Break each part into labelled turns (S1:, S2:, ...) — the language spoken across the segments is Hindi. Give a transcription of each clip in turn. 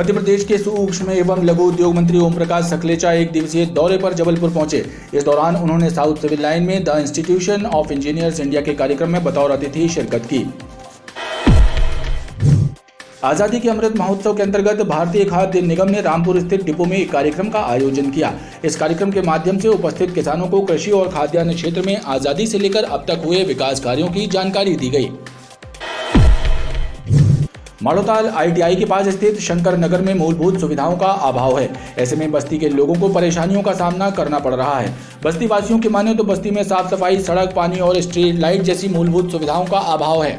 S1: मध्य प्रदेश के सूक्ष्म एवं लघु उद्योग मंत्री ओम प्रकाश सकलेचा एक दिवसीय दौरे पर जबलपुर पहुंचे। इस दौरान उन्होंने साउथ सिविल लाइन में the institution of engineers India के कार्यक्रम में बतौर अतिथि शिरकत की। आजादी के अमृत महोत्सव के अंतर्गत भारतीय खाद्य निगम ने रामपुर स्थित डिपो में एक कार्यक्रम का आयोजन किया। इस कार्यक्रम के माध्यम से उपस्थित किसानों को कृषि और खाद्यान्न क्षेत्र में आजादी से लेकर अब तक हुए विकास कार्यों की जानकारी दी गई। माड़ोताल ITI के पास स्थित शंकर नगर में मूलभूत सुविधाओं का अभाव है। ऐसे में बस्ती के लोगों को परेशानियों का सामना करना पड़ रहा है। बस्ती वासियों की माने तो बस्ती में साफ सफाई, सड़क, पानी और स्ट्रीट लाइट जैसी मूलभूत सुविधाओं का अभाव है।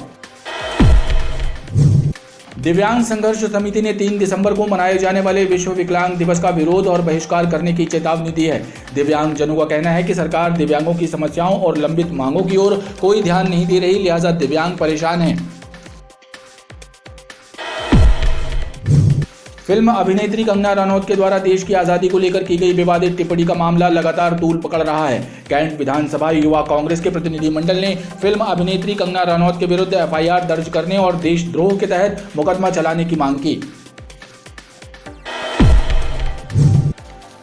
S1: दिव्यांग संघर्ष समिति ने 3 दिसंबर को मनाए जाने वाले विश्व विकलांग दिवस का विरोध और बहिष्कार करने की चेतावनी दी है। दिव्यांग जनों का कहना है कि सरकार दिव्यांगों की समस्याओं और लंबित मांगों की ओर कोई ध्यान नहीं दे रही, लिहाजा दिव्यांग परेशान हैं। फिल्म अभिनेत्री कंगना रनौत के द्वारा देश की आजादी को लेकर की गई विवादित टिप्पणी का मामला लगातार तूल पकड़ रहा है। कैंट विधानसभा युवा कांग्रेस के प्रतिनिधिमंडल ने फिल्म अभिनेत्री कंगना रनौत के विरुद्ध FIR दर्ज करने और देशद्रोह के तहत मुकदमा चलाने की मांग की।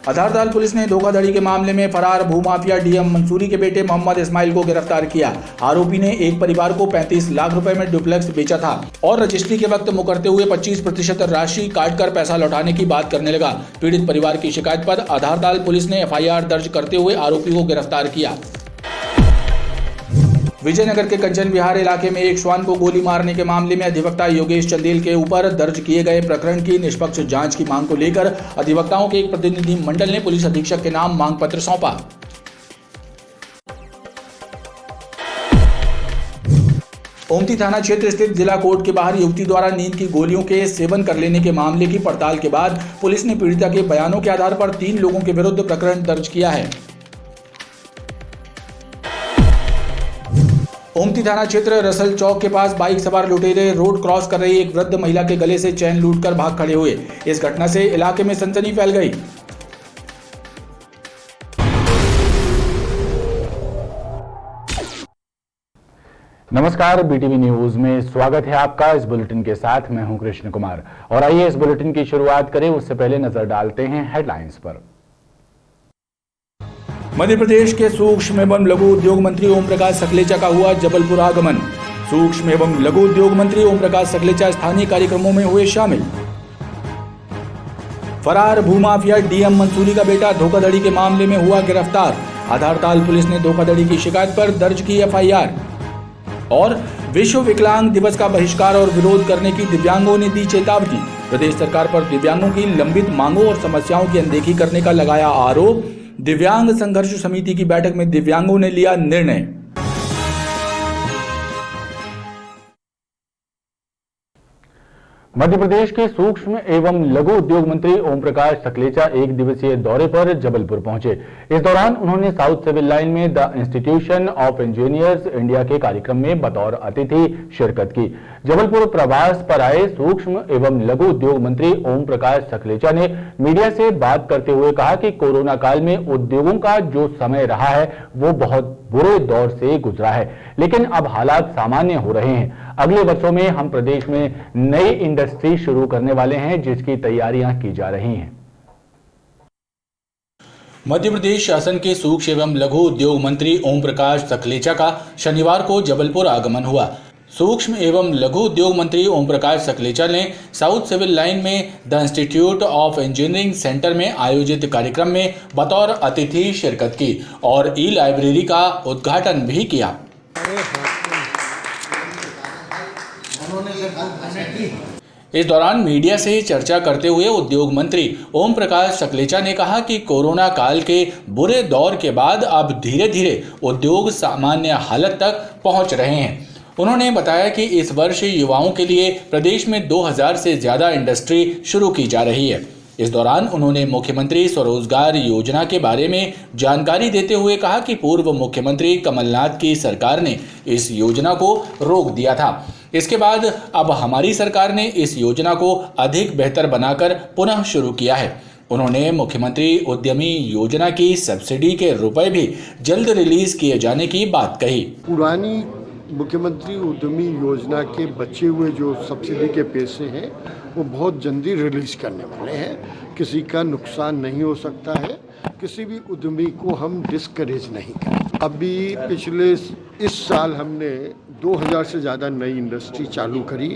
S1: आधारताल पुलिस ने धोखाधड़ी के मामले में फरार भूमाफिया DM मंसूरी के बेटे मोहम्मद इस्माइल को गिरफ्तार किया। आरोपी ने एक परिवार को 35 लाख रुपए में डुप्लेक्स बेचा था और रजिस्ट्री के वक्त मुकरते हुए 25% राशि काटकर पैसा लौटाने की बात करने लगा। पीड़ित परिवार की शिकायत पर आधारताल पुलिस ने FIR दर्ज करते हुए आरोपी को गिरफ्तार किया। विजयनगर के कंचन विहार इलाके में एक श्वान को गोली मारने के मामले में अधिवक्ता योगेश चंदेल के ऊपर दर्ज किए गए प्रकरण की निष्पक्ष जांच की मांग को लेकर अधिवक्ताओं के एक प्रतिनिधि मंडल ने पुलिस अधीक्षक के नाम मांग पत्र सौंपा। ओमती थाना क्षेत्र स्थित जिला कोर्ट के बाहर युवती द्वारा नींद की गोलियों के सेवन कर लेने के मामले की पड़ताल के बाद पुलिस ने पीड़िता के बयानों के आधार पर 3 लोगों के विरुद्ध प्रकरण दर्ज किया है। ओमती थाना क्षेत्र रसल चौक के पास बाइक सवार लुटेरे रोड क्रॉस कर रही एक वृद्ध महिला के गले से चैन लूटकर भाग खड़े हुए। इस घटना से इलाके में सनसनी फैल गई।
S2: नमस्कार, BTV न्यूज में स्वागत है आपका। इस बुलेटिन के साथ मैं हूं कृष्ण कुमार और आइए इस बुलेटिन की शुरुआत करें। उससे पहले नजर डालते हैं हेडलाइंस पर।
S1: मध्य प्रदेश के सूक्ष्म एवं लघु उद्योग मंत्री ओम प्रकाश सकलेचा का हुआ जबलपुर आगमन। सूक्ष्म एवं लघु उद्योग मंत्री ओम प्रकाश सकलेचा स्थानीय कार्यक्रमों में हुए शामिल। फरार भूमाफिया DM मंसूरी का बेटा धोखाधड़ी के मामले में हुआ गिरफ्तार। आधारताल पुलिस ने धोखाधड़ी की शिकायत पर दर्ज की FIR। और विश्व विकलांग दिवस का बहिष्कार और विरोध करने की दिव्यांगों ने दी चेतावनी। प्रदेश सरकार पर दिव्यांगों की लंबित मांगों और समस्याओं की अनदेखी करने का लगाया आरोप। दिव्यांग संघर्ष समिति की बैठक में दिव्यांगों ने लिया निर्णय।
S2: मध्य प्रदेश के सूक्ष्म एवं लघु उद्योग मंत्री ओम प्रकाश सकलेचा एक दिवसीय दौरे पर जबलपुर पहुंचे। इस दौरान उन्होंने साउथ सिविल लाइन में the institution of engineers India के कार्यक्रम में बतौर अतिथि शिरकत की। जबलपुर प्रवास पर आए सूक्ष्म एवं लघु उद्योग मंत्री ओम प्रकाश सकलेचा ने मीडिया से बात करते हुए कहा कि कोरोना काल में उद्योगों का जो समय रहा है वो बहुत बुरे दौर से गुजरा है, लेकिन अब हालात सामान्य हो रहे हैं। अगले वर्षों में हम प्रदेश में नई इंडस्ट्री शुरू करने वाले हैं, जिसकी तैयारियां की जा रही हैं।
S1: मध्य प्रदेश शासन के सूक्ष्म एवं लघु उद्योग मंत्री ओम प्रकाश सकलेचा का शनिवार को जबलपुर आगमन हुआ। सूक्ष्म एवं लघु उद्योग मंत्री ओम प्रकाश सकलेचा ने साउथ सिविल लाइन में the institute of engineering centre में आयोजित कार्यक्रम में बतौर अतिथि शिरकत की और ई-लाइब्रेरी का उद्घाटन भी किया। इस दौरान मीडिया से चर्चा करते हुए उद्योग मंत्री ओम प्रकाश सकलेचा ने कहा कि कोरोना काल के बुरे दौर के बाद अब धीरे धीरे उद्योग सामान्य हालत तक पहुंच रहे हैं। उन्होंने बताया कि इस वर्ष युवाओं के लिए प्रदेश में 2000 से ज्यादा इंडस्ट्री शुरू की जा रही है। इस दौरान उन्होंने मुख्यमंत्री स्वरोजगार योजना के बारे में जानकारी देते हुए कहा कि पूर्व मुख्यमंत्री कमलनाथ की सरकार ने इस योजना को रोक दिया था। इसके बाद अब हमारी सरकार ने इस योजना को अधिक बेहतर बनाकर पुनः शुरू किया है। उन्होंने मुख्यमंत्री उद्यमी योजना की सब्सिडी के रुपए भी जल्द रिलीज किए जाने की बात कही।
S3: पुरानी मुख्यमंत्री उद्यमी योजना के बचे हुए जो सब्सिडी के पैसे हैं वो बहुत जल्दी रिलीज करने वाले हैं। किसी का नुकसान नहीं हो सकता है, किसी भी उद्यमी को हम डिस्करेज नहीं करें। अभी पिछले इस साल हमने 2000 से ज़्यादा नई इंडस्ट्री चालू करी।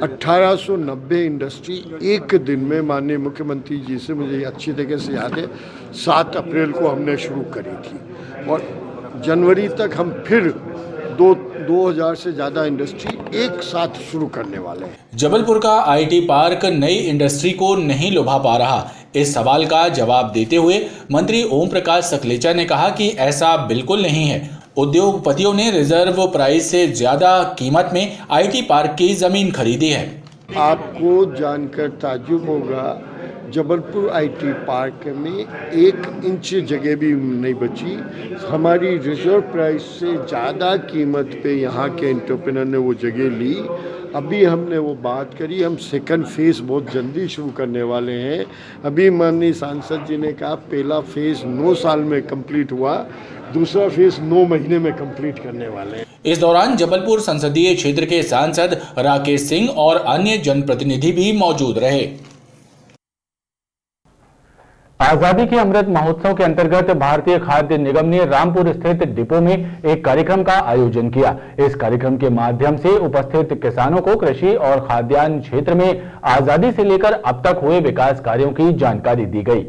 S3: 1890 इंडस्ट्री एक दिन में माननीय मुख्यमंत्री जी से मुझे अच्छी तरीके से याद है 7 अप्रैल को हमने शुरू करी थी और जनवरी तक हम फिर 2000 से ज़्यादा इंडस्ट्री एक साथ शुरू करने वाले हैं।
S1: जबलपुर का आईटी पार्क नई इंडस्ट्री को नहीं लुभा पा रहा। इस सवाल का जवाब देते हुए मंत्री ओम प्रकाश सकलेचा ने कहा कि ऐसा बिल्कुल नहीं है। उद्योगपतियों ने रिजर्व प्राइस से ज्यादा कीमत में आईटी पार्क की जमीन खरीदी है।
S3: आपको जानकर ताज्जुब होगा, जबलपुर आईटी पार्क में 1 इंच जगह भी नहीं बची। हमारी रिजर्व प्राइस से ज़्यादा कीमत पे यहाँ के एंटरप्रेन्योर ने वो जगह ली। अभी हमने वो बात करी, हम सेकंड फेज़ बहुत जल्दी शुरू करने वाले हैं। अभी माननीय सांसद जी ने कहा पहला फेज़ 9 साल में कंप्लीट हुआ, दूसरा फेज़ 9 महीने में कंप्लीट करने वाले हैं।
S1: इस दौरान जबलपुर संसदीय क्षेत्र के सांसद राकेश सिंह और अन्य जनप्रतिनिधि भी मौजूद रहे।
S2: आजादी के अमृत महोत्सव के अंतर्गत भारतीय खाद्य निगम ने रामपुर स्थित डिपो में एक कार्यक्रम का आयोजन किया। इस कार्यक्रम के माध्यम से उपस्थित किसानों को कृषि और खाद्यान्न क्षेत्र में आजादी से लेकर अब तक हुए विकास कार्यों की जानकारी दी गई।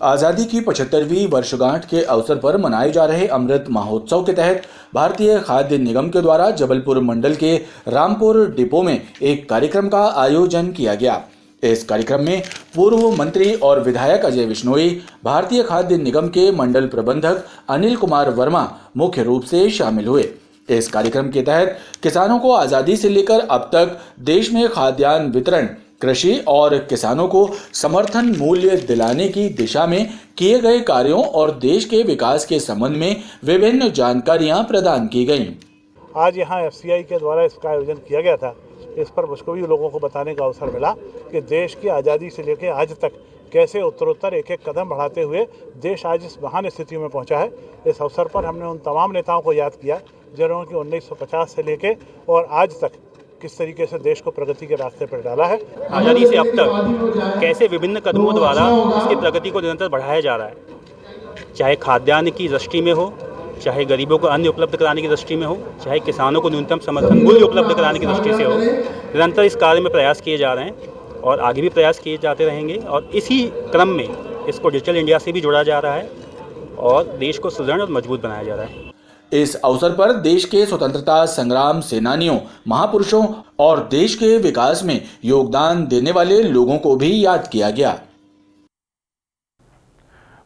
S1: आजादी की 75वीं वर्षगांठ के अवसर पर मनाए जा रहे अमृत महोत्सव के तहत भारतीय खाद्य निगम के द्वारा जबलपुर मंडल के रामपुर डिपो में एक कार्यक्रम का आयोजन किया गया। इस कार्यक्रम में पूर्व मंत्री और विधायक अजय बिश्नोई, भारतीय खाद्य निगम के मंडल प्रबंधक अनिल कुमार वर्मा मुख्य रूप से शामिल हुए। इस कार्यक्रम के तहत किसानों को आजादी से लेकर अब तक देश में खाद्यान्न वितरण, कृषि और किसानों को समर्थन मूल्य दिलाने की दिशा में किए गए कार्यों और देश के विकास के संबंध में विभिन्न जानकारियां प्रदान की गईं।
S4: आज यहाँ FCI के द्वारा इसका आयोजन किया गया था। इस पर मुझको भी लोगों को बताने का अवसर मिला कि देश की आज़ादी से लेकर आज तक कैसे उत्तरोत्तर एक एक कदम बढ़ाते हुए देश आज इस महान स्थिति में पहुंचा है। इस अवसर पर हमने उन तमाम नेताओं को याद किया जिन्होंने कि 1950 से लेके और आज तक किस तरीके से देश को प्रगति के रास्ते पर डाला है।
S5: आज़ादी से अब तक कैसे विभिन्न कदमों द्वारा इसकी प्रगति को निरंतर बढ़ाया जा रहा है, चाहे खाद्यान्न की दृष्टि में हो, चाहे गरीबों को अन्न उपलब्ध कराने की दृष्टि में हो, चाहे किसानों को न्यूनतम समर्थन मूल्य उपलब्ध कराने की दृष्टि से हो। निरंतर इस कार्य में प्रयास किए जा रहे हैं और आगे भी प्रयास किए जाते रहेंगे और इसी क्रम में इसको डिजिटल इंडिया से भी जोड़ा जा रहा है और देश को सुदृढ़ और मजबूत बनाया जा रहा है।
S1: इस अवसर पर देश के स्वतंत्रता संग्राम सेनानियों, महापुरुषों और देश के विकास में योगदान देने वाले लोगों को भी याद किया गया।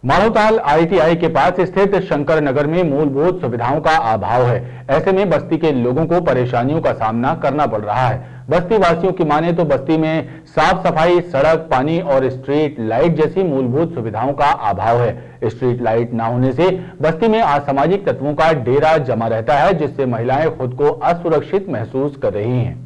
S2: मानोताल ITI के पास स्थित शंकर नगर में मूलभूत सुविधाओं का अभाव है। ऐसे में बस्ती के लोगों को परेशानियों का सामना करना पड़ रहा है। बस्ती वासियों की माने तो बस्ती में साफ सफाई, सड़क, पानी और स्ट्रीट लाइट जैसी मूलभूत सुविधाओं का अभाव है। स्ट्रीट लाइट न होने से बस्ती में असामाजिक तत्वों का डेरा जमा रहता है, जिससे महिलाएं खुद को असुरक्षित महसूस कर रही हैं।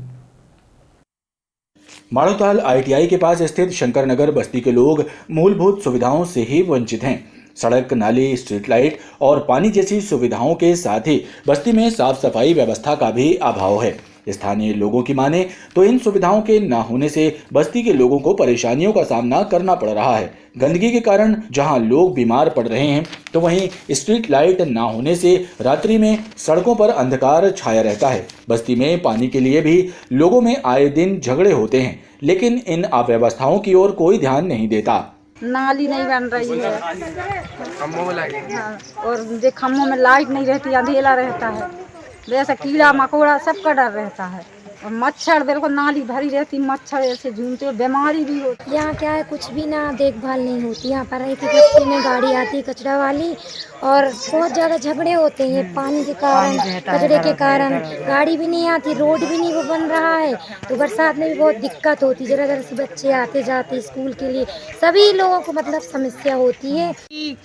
S1: मानोताल ITI के पास स्थित शंकर नगर बस्ती के लोग मूलभूत सुविधाओं से ही वंचित हैं। सड़क, नाली, स्ट्रीट लाइट और पानी जैसी सुविधाओं के साथ ही बस्ती में साफ सफाई व्यवस्था का भी अभाव है। स्थानीय लोगों की माने तो इन सुविधाओं के न होने से बस्ती के लोगों को परेशानियों का सामना करना पड़ रहा है। गंदगी के कारण जहां लोग बीमार पड़ रहे हैं, तो वहीं स्ट्रीट लाइट न होने से रात्रि में सड़कों पर अंधकार छाया रहता है। बस्ती में पानी के लिए भी लोगों में आए दिन झगड़े होते हैं, लेकिन इन अव्यवस्थाओं की ओर कोई ध्यान नहीं देता।
S6: नाली नहीं बन रही है, खम्भों में लाइट, हाँ, और जो खम्भों में लाइट नहीं रहती, अंधेला रहता है, जैसे कीड़ा मकोड़ा सबका डर रहता है और मच्छर बिल्कुल नाली भरी रहती, मच्छर ऐसे झूमते हुए बीमारी भी होती।
S7: यहाँ क्या है, कुछ भी ना देखभाल नहीं होती। यहाँ पर एक हफ्ते में गाड़ी आती है कचरा वाली और बहुत ज़्यादा झगड़े होते हैं पानी के कारण, कचरे के कारण। गाड़ी भी नहीं आती, रोड भी नहीं वो बन रहा है, तो बरसात में भी बहुत दिक्कत होती। जरा जरा से बच्चे आते जाते स्कूल के लिए, सभी लोगों को मतलब समस्या होती है।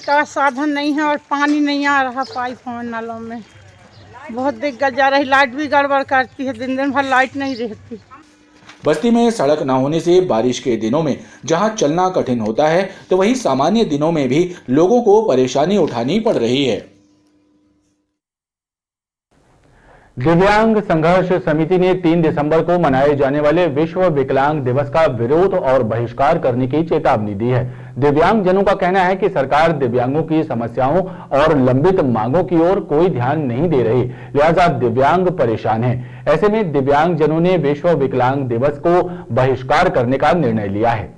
S6: का साधन नहीं है और पानी नहीं आ रहा पाइप और नलों में, बहुत दिक्कत जा रही। लाइट भी गड़बड़ करती है, दिन दिन भर लाइट नहीं रहती।
S1: बस्ती में सड़क न होने से बारिश के दिनों में जहां चलना कठिन होता है, तो वहीं सामान्य दिनों में भी लोगों को परेशानी उठानी पड़ रही है।
S2: दिव्यांग संघर्ष समिति ने 3 दिसंबर को मनाए जाने वाले विश्व विकलांग दिवस का विरोध और बहिष्कार करने की चेतावनी दी है। दिव्यांग जनों का कहना है कि सरकार दिव्यांगों की समस्याओं और लंबित मांगों की ओर कोई ध्यान नहीं दे रही, लिहाजा दिव्यांग परेशान हैं। ऐसे में दिव्यांग जनों ने विश्व विकलांग दिवस को बहिष्कार करने का निर्णय लिया है।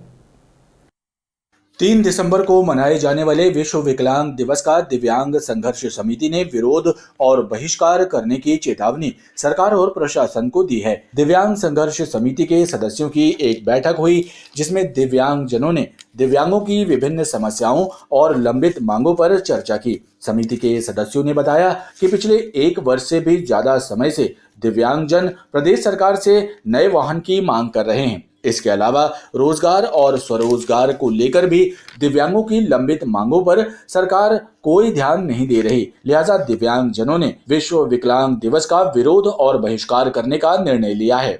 S1: 3 दिसंबर को मनाए जाने वाले विश्व विकलांग दिवस का दिव्यांग संघर्ष समिति ने विरोध और बहिष्कार करने की चेतावनी सरकार और प्रशासन को दी है। दिव्यांग संघर्ष समिति के सदस्यों की एक बैठक हुई, जिसमें दिव्यांग जनों ने दिव्यांगों की विभिन्न समस्याओं और लंबित मांगों पर चर्चा की। समिति के सदस्यों ने बताया कि पिछले 1 वर्ष से भी ज्यादा समय से दिव्यांगजन प्रदेश सरकार से नए वाहन की मांग कर रहे हैं। इसके अलावा रोजगार और स्वरोजगार को लेकर भी दिव्यांगों की लंबित मांगों पर सरकार कोई ध्यान नहीं दे रही, लिहाजा दिव्यांग जनों ने विश्व विकलांग दिवस का विरोध और बहिष्कार करने का निर्णय लिया है।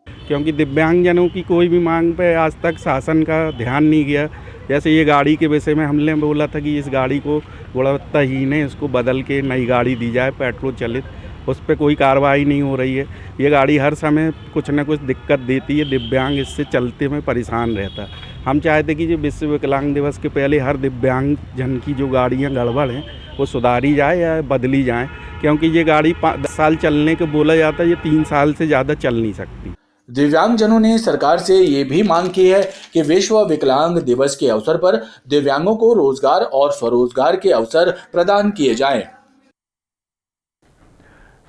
S8: क्योंकि दिव्यांगजनों की कोई भी मांग पे आज तक शासन का ध्यान नहीं गया। जैसे ये गाड़ी के विषय में हमने बोला था कि इस गाड़ी को गुणवत्ताहीन है, इसको बदल के नई गाड़ी दी जाए पेट्रोल चलित, उस पर कोई कार्रवाई नहीं हो रही है। ये गाड़ी हर समय कुछ न कुछ दिक्कत देती है, दिव्यांग इससे चलते में परेशान रहता है। हम चाहते कि जो विश्व विकलांग दिवस के पहले हर दिव्यांग जन की जो गाड़ियाँ गड़बड़ हैं वो सुधारी जाए या बदली जाए, क्योंकि ये गाड़ी 10 साल चलने के बोला जाता है, ये 3 साल से ज़्यादा चल नहीं सकती।
S1: दिव्यांगजनों ने सरकार से ये भी मांग की है कि विश्व विकलांग दिवस के अवसर पर दिव्यांगों को रोजगार और स्वरोजगार के अवसर प्रदान किए जाएं।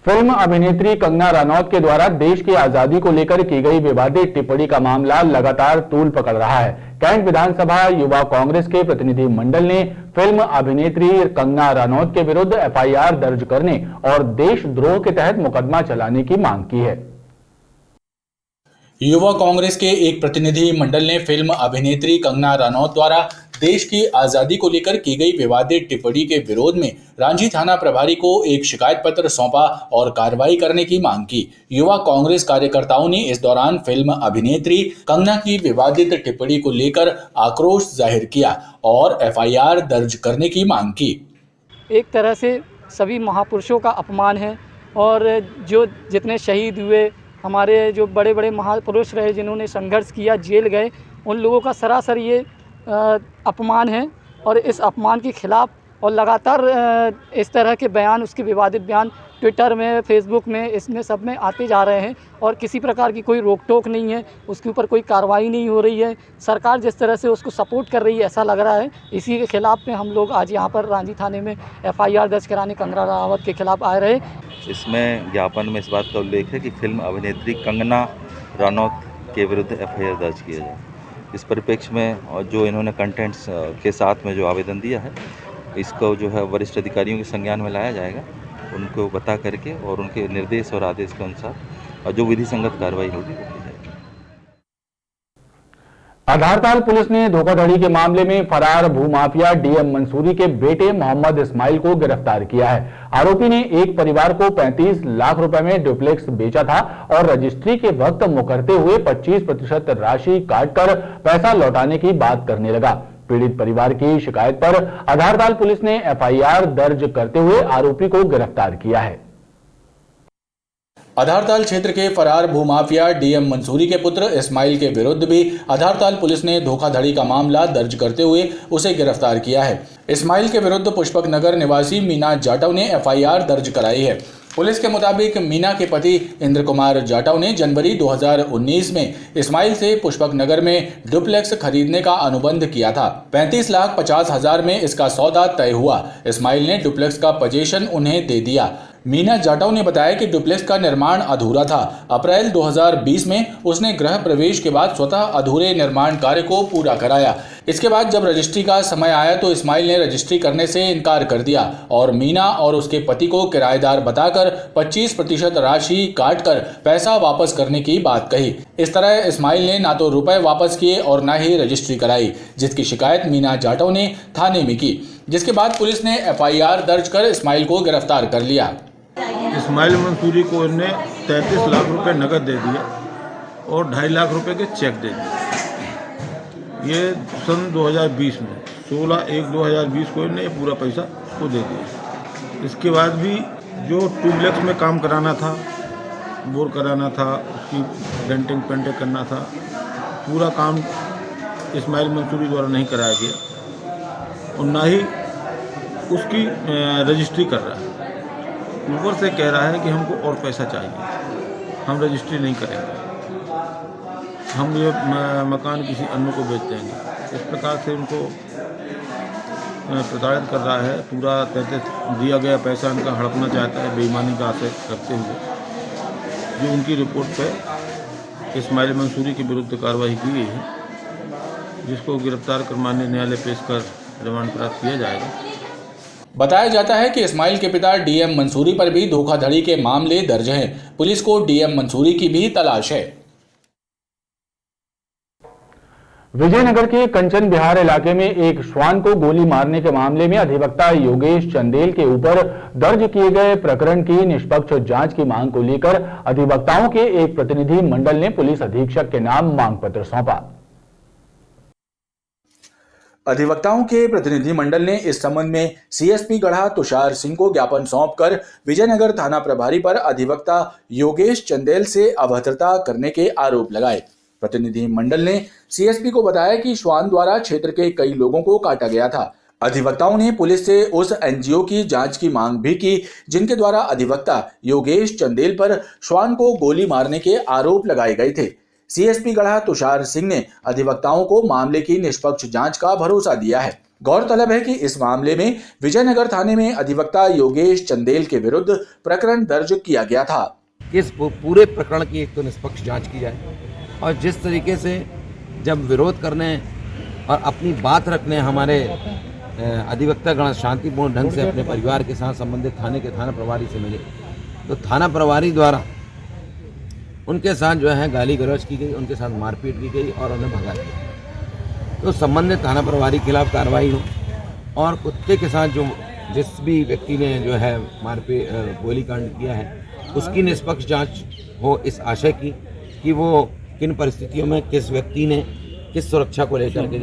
S2: फिल्म अभिनेत्री कंगना रनौत के द्वारा देश की आजादी को लेकर की गई विवादित टिप्पणी का मामला लगातार तूल पकड़ रहा है। कैंट विधानसभा युवा कांग्रेस के प्रतिनिधि मंडल ने फिल्म अभिनेत्री कंगना रनौत के विरुद्ध एफआईआर दर्ज करने और देशद्रोह के तहत मुकदमा चलाने की मांग की है।
S1: युवा कांग्रेस के एक प्रतिनिधि मंडल ने फिल्म अभिनेत्री कंगना रनौत द्वारा देश की आजादी को लेकर की गई विवादित टिप्पणी के विरोध में रांची थाना प्रभारी को एक शिकायत पत्र सौंपा और कार्रवाई करने की मांग की। युवा कांग्रेस कार्यकर्ताओं ने इस दौरान फिल्म अभिनेत्री कंगना की विवादित टिप्पणी को लेकर आक्रोश जाहिर किया और एफआईआर दर्ज करने की मांग की।
S9: एक तरह से सभी महापुरुषों का अपमान है और जो जितने शहीद हुए, हमारे जो बड़े बड़े महापुरुष रहे जिन्होंने संघर्ष किया, जेल गए, उन लोगों का सरासर ये अपमान है और इस अपमान के खिलाफ और लगातार इस तरह के बयान, उसके विवादित बयान ट्विटर में, फेसबुक में, इसमें सब में आते जा रहे हैं और किसी प्रकार की कोई रोक टोक नहीं है, उसके ऊपर कोई कार्रवाई नहीं हो रही है। सरकार जिस तरह से उसको सपोर्ट कर रही है ऐसा लग रहा है। इसी के खिलाफ में हम लोग आज यहाँ पर रांची थाने में एफआईआर दर्ज कराने कंगना रनौत के खिलाफ आए रहे।
S10: इसमें ज्ञापन में इस बात का उल्लेख है कि फिल्म अभिनेत्री कंगना रनौत के विरुद्ध एफआईआर दर्ज किया जाए। इस परिप्रेक्ष्य में और जो इन्होंने कंटेंट्स के साथ में जो आवेदन दिया है, इसको जो है वरिष्ठ अधिकारियों के संज्ञान में लाया जाएगा, उनको बता करके और उनके निर्देश और आदेश के अनुसार और जो विधि संगत कार्रवाई होगी वो की जाएगी।
S2: आधारताल पुलिस ने धोखाधड़ी के मामले में फरार भूमाफिया डीएम मंसूरी के बेटे मोहम्मद इस्माइल को गिरफ्तार किया है। आरोपी ने एक परिवार को 35 लाख रुपए में डुप्लेक्स बेचा था और रजिस्ट्री के वक्त मुकरते हुए 25% राशि काटकर पैसा लौटाने की बात करने लगा। पीड़ित परिवार की शिकायत पर आधारताल पुलिस ने एफआईआर दर्ज करते हुए आरोपी को गिरफ्तार किया है।
S1: आधारताल क्षेत्र के फरार भूमाफिया डीएम मंसूरी के पुत्र इस्माइल के विरुद्ध भी आधारताल पुलिस ने धोखाधड़ी का मामला दर्ज करते हुए उसे गिरफ्तार किया है। इस्माइल के विरुद्ध पुष्पक नगर निवासी मीना जाटव ने एफआईआर दर्ज कराई है। पुलिस के मुताबिक मीना के पति इंद्र कुमार जाटव ने जनवरी 2019 में इस्माइल से पुष्पक नगर में डुप्लेक्स खरीदने का अनुबंध किया था। 35,50,000 में इसका सौदा तय हुआ। इस्माइल ने डुप्लेक्स का पोजीशन उन्हें दे दिया। मीना जाटव ने बताया कि डुप्लेक्स का निर्माण अधूरा था। अप्रैल 2020 में उसने गृह प्रवेश के बाद स्वतः अधूरे निर्माण कार्य को पूरा कराया। इसके बाद जब रजिस्ट्री का समय आया तो इस्माइल ने रजिस्ट्री करने से इनकार कर दिया और मीना और उसके पति को किराएदार बताकर 25% राशि काटकर पैसा वापस करने की बात कही। इस तरह इस्माइल ने ना तो रुपए वापस किए और ना ही रजिस्ट्री कराई, जिसकी शिकायत मीना जाटव ने थाने में की, जिसके बाद पुलिस ने एफआईआर दर्ज कर इस्माइल को गिरफ्तार कर लिया।
S11: इस्माइल मंसूरी को इन्होंने 33 लाख रुपए नकद दे दिए और 2.5 लाख रुपए के चेक दे दिए। ये सन 2020 में 16/1/2020 को इन्होंने पूरा पैसा को दे दिया। इसके बाद भी जो ट्यूबलेक्स में काम कराना था, बोर कराना था, उसकी डेंटिंग पेंटिंग करना था, पूरा काम इस्माइल मंसूरी द्वारा नहीं कराया गया और ना ही उसकी रजिस्ट्री कर रहा है। ऊपर से कह रहा है कि हमको और पैसा चाहिए, हम रजिस्ट्री नहीं करेंगे, हम ये मकान किसी अन्य को बेच देंगे। इस प्रकार से उनको प्रताड़ित कर रहा है। पूरा 33 दिया गया पैसा उनका हड़पना चाहता है बेईमानी का आशय करते हुए। जो उनकी रिपोर्ट पे इस्माइल मंसूरी के विरुद्ध कार्रवाई की गई है, जिसको गिरफ्तार कर माननीय न्यायालय पेश कर रिमांड प्राप्त किया जाएगा।
S1: बताया जाता है कि इस्माइल के पिता डीएम मंसूरी पर भी धोखाधड़ी के मामले दर्ज हैं। पुलिस को डीएम मंसूरी की भी तलाश है।
S2: विजयनगर के कंचन बिहार इलाके में एक श्वान को गोली मारने के मामले में अधिवक्ता योगेश चंदेल के ऊपर दर्ज किए गए प्रकरण की निष्पक्ष जांच की मांग को लेकर अधिवक्ताओं के एक प्रतिनिधि मंडल ने पुलिस अधीक्षक के नाम मांग पत्र सौंपा।
S1: अधिवक्ताओं के प्रतिनिधि मंडल ने इस संबंध में सीएसपी गढ़ा तुषार सिंह को ज्ञापन सौंपकर विजयनगर थाना प्रभारी पर अधिवक्ता योगेश चंदेल से अभद्रता करने के आरोप लगाए। प्रतिनिधि मंडल ने सीएसपी को बताया कि श्वान द्वारा क्षेत्र के कई लोगों को काटा गया था। अधिवक्ताओं ने पुलिस से उस एनजीओ की जांच की मांग भी की जिनके द्वारा अधिवक्ता योगेश चंदेल पर श्वान को गोली मारने के आरोप लगाए गए थे। सीएसपी गढ़ा तुषार सिंह ने अधिवक्ताओं को मामले की निष्पक्ष जांच का भरोसा दिया है। गौरतलब है कि इस मामले में विजयनगर थाने में अधिवक्ता योगेश चंदेल के विरुद्ध प्रकरण दर्ज किया गया था।
S12: इस पूरे प्रकरण की एक तो निष्पक्ष जांच की जाए और जिस तरीके से जब विरोध करने और अपनी बात रखने हमारे अधिवक्तागण शांतिपूर्ण ढंग से अपने परिवार के साथ संबंधित थाने के थाना प्रभारी से मिले, तो थाना प्रभारी द्वारा उनके साथ जो है गाली गलौज की गई, उनके साथ मारपीट की गई और उन्हें भगा दिया। तो संबंधित थाना प्रभारी के खिलाफ कार्रवाई हो और कुत्ते के साथ जो जिस भी व्यक्ति ने जो है मारपीट गोलीकांड किया है उसकी निष्पक्ष जांच हो इस आशय की कि वो किन परिस्थितियों में किस व्यक्ति ने किस सुरक्षा को लेकर के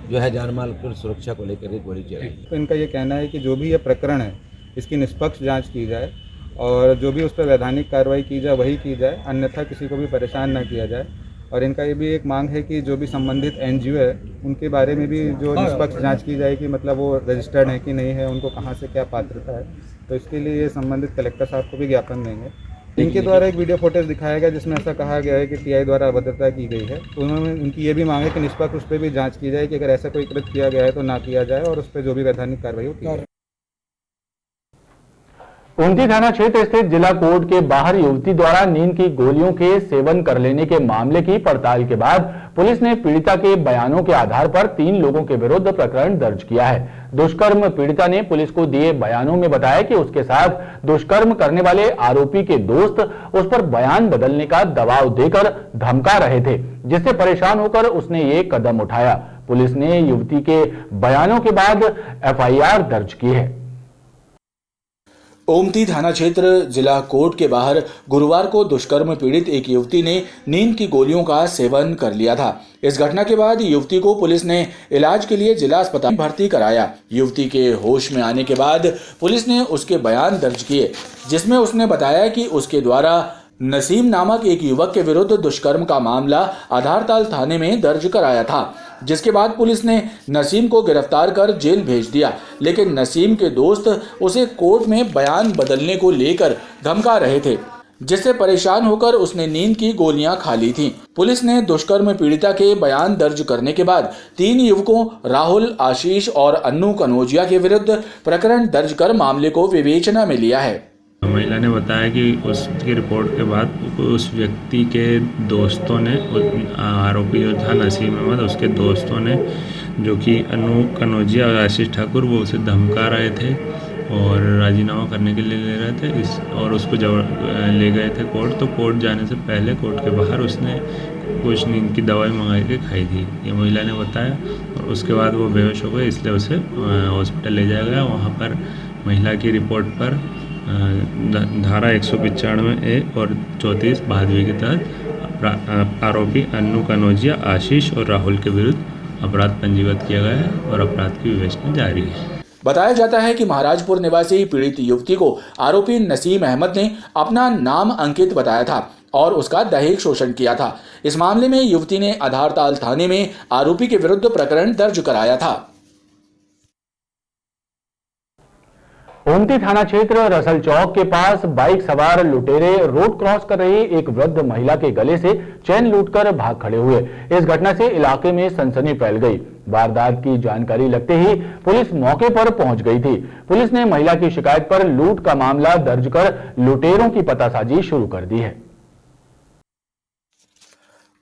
S12: जो है जान माल की सुरक्षा को लेकर के गोली चलाई।
S13: तो इनका ये कहना है कि जो भी ये प्रकरण है इसकी निष्पक्ष जांच की जाए और जो भी उस पर वैधानिक कार्रवाई की जाए वही की जाए, अन्यथा किसी को भी परेशान न किया जाए। और इनका ये भी एक मांग है कि जो भी संबंधित एनजीओ है उनके बारे में भी जो निष्पक्ष जांच की जाए कि मतलब वो रजिस्टर्ड है कि नहीं है, उनको कहाँ से क्या पात्रता है। तो इसके लिए ये संबंधित कलेक्टर साहब को भी ज्ञापन देंगे। इनके द्वारा एक वीडियो फुटेज दिखाया गया जिसमें ऐसा कहा गया है कि टीआई द्वारा अभद्रता की गई है। तो उन्होंने उनकी ये भी मांग है कि निष्पक्ष उस पर भी जाँच की जाए कि अगर ऐसा कोई कृत्य किया गया है तो ना किया जाए और उस पर जो भी वैधानिक कार्रवाई होती है।
S2: ऊंटी थाना क्षेत्र स्थित जिला कोर्ट के बाहर युवती द्वारा नींद की गोलियों के सेवन कर लेने के मामले की पड़ताल के बाद पुलिस ने पीड़िता के बयानों के आधार पर 3 लोगों के विरुद्ध प्रकरण दर्ज किया है। दुष्कर्म पीड़िता ने पुलिस को दिए बयानों में बताया कि उसके साथ दुष्कर्म करने वाले आरोपी के दोस्त उस पर बयान बदलने का दबाव देकर धमका रहे थे, जिससे परेशान होकर उसने ये कदम उठाया। पुलिस ने युवती के बयानों के बाद एफआईआर दर्ज की है।
S1: ओमती थाना क्षेत्र जिला कोर्ट के बाहर गुरुवार को दुष्कर्म पीड़ित एक युवती ने नींद की गोलियों का सेवन कर लिया था। इस घटना के बाद युवती को पुलिस ने इलाज के लिए जिला अस्पताल में भर्ती कराया। युवती के होश में आने के बाद पुलिस ने उसके बयान दर्ज किए, जिसमें उसने बताया कि उसके द्वारा नसीम नामक एक युवक के विरुद्ध दुष्कर्म का मामला आधारताल थाने में दर्ज कराया था, जिसके बाद पुलिस ने नसीम को गिरफ्तार कर जेल भेज दिया। लेकिन नसीम के दोस्त उसे कोर्ट में बयान बदलने को लेकर धमका रहे थे, जिससे परेशान होकर उसने नींद की गोलियां खा ली थीं। पुलिस ने दुष्कर्म पीड़िता के बयान दर्ज करने के बाद 3 युवकों राहुल, आशीष और अन्नू कनौजिया के विरुद्ध प्रकरण दर्ज कर मामले को विवेचना में लिया है।
S14: महिला ने बताया कि उसकी रिपोर्ट के बाद उस व्यक्ति के दोस्तों ने, आरोपी जो था नसीम अहमद, उसके दोस्तों ने, जो कि अनु कनौजिया और आशीष ठाकुर, वो उसे धमका रहे थे और राजीनामा करने के लिए ले रहे थे और उसको ले गए थे कोर्ट। तो कोर्ट जाने से पहले कोर्ट के बाहर उसने कुछ नींद की दवाई मंगा के खाई थी, ये महिला ने बताया। और उसके बाद वो बेहोश हो गए, इसलिए उसे हॉस्पिटल ले जाया गया। वहाँ पर महिला की रिपोर्ट पर धारा 195A और 34 भादवी के तहत आरोपी अन्नू कनौजिया, आशीष और राहुल के विरुद्ध अपराध पंजीबद्ध किया गया है और अपराध की विवेचना जारी है।
S1: बताया जाता है कि महाराजपुर निवासी पीड़ित युवती को आरोपी नसीम अहमद ने अपना नाम अंकित बताया था और उसका दहेज शोषण किया था। इस मामले में युवती ने आधारताल थाने में आरोपी के विरुद्ध प्रकरण दर्ज कराया था।
S2: ओमती थाना क्षेत्र रसल चौक के पास बाइक सवार लुटेरे रोड क्रॉस कर रही एक वृद्ध महिला के गले से चेन लूटकर भाग खड़े हुए। इस घटना से इलाके में सनसनी फैल गई। वारदात की जानकारी लगते ही पुलिस मौके पर पहुंच गई थी। पुलिस ने महिला की शिकायत पर लूट का मामला दर्ज कर लुटेरों की पतासाजी शुरू कर दी है।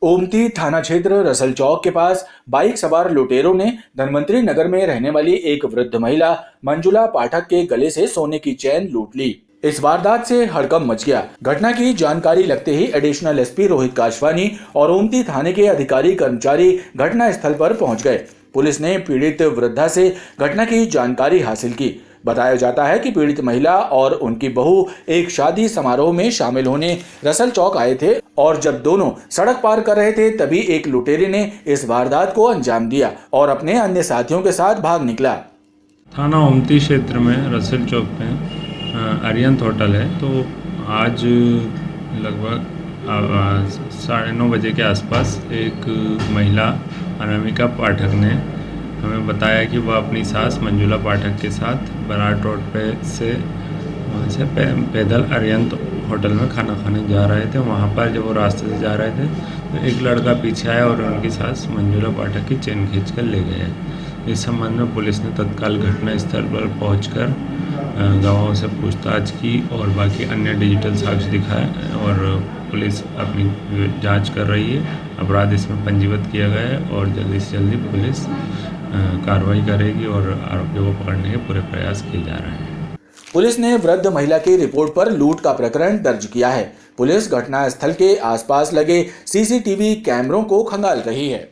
S1: ओमती थाना क्षेत्र रसल चौक के पास बाइक सवार लुटेरों ने धनवंतरी नगर में रहने वाली एक वृद्ध महिला मंजुला पाठक के गले से सोने की चेन लूट ली। इस वारदात से हड़कंप मच गया। घटना की जानकारी लगते ही एडिशनल एसपी रोहित काशवानी और ओमती थाने के अधिकारी कर्मचारी घटना स्थल पर पहुंच गए। पुलिस ने पीड़ित वृद्धा से घटना की जानकारी हासिल की। बताया जाता है कि पीड़ित महिला और उनकी बहू एक शादी समारोह में शामिल होने रसल चौक आए थे और जब दोनों सड़क पार कर रहे थे तभी एक लुटेरे ने इस वारदात को अंजाम दिया और अपने अन्य साथियों के साथ भाग निकला।
S14: थाना ओमती क्षेत्र में रसल चौक पे आर्यंत होटल है। तो आज लगभग 9:30 बजे के आसपास एक महिला अनामिका पाठक ने हमें बताया कि वह अपनी सास मंजुला पाठक के साथ बराड़ रोड पे से वहाँ से पैदल आर्यंत होटल में खाना खाने जा रहे थे। वहाँ पर जब वो रास्ते से जा रहे थे तो एक लड़का पीछे आया और उनकी सास मंजुला पाठक की चेन खींचकर ले गए। इस संबंध में पुलिस ने तत्काल घटना स्थल पर पहुंचकर गवाहों से पूछताछ की और बाकी अन्य डिजिटल साक्ष्य दिखाए और पुलिस अपनी जांच कर रही है। अपराध इसमें पंजीबद्ध किया गया है और जल्दी से जल्दी पुलिस कार्रवाई करेगी और आरोपियों को पकड़ने के पूरे प्रयास किए जा रहे हैं।
S1: पुलिस ने वृद्ध महिला की रिपोर्ट पर लूट का प्रकरण दर्ज किया है। पुलिस घटना स्थल के आसपास लगे सीसीटीवी कैमरों को खंगाल रही है।